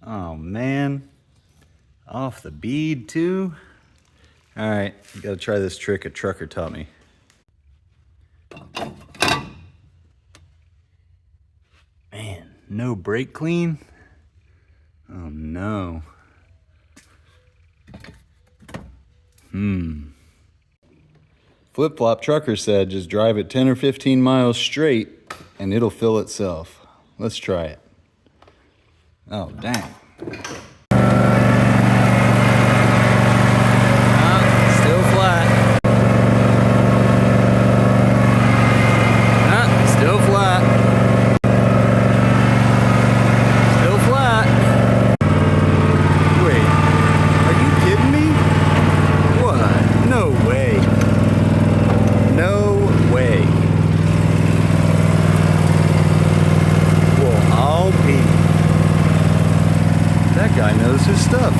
Oh man, off the bead too. All right, gotta try this trick a trucker taught me. Man, no brake clean? Oh no. Flip-flop trucker said just drive it 10 or 15 miles straight and it'll fill itself. Let's try it. Oh, dang. Still flat. Still flat. Still flat. Wait, are you kidding me? What? No way. No way. Well, I'll be. That guy knows his stuff.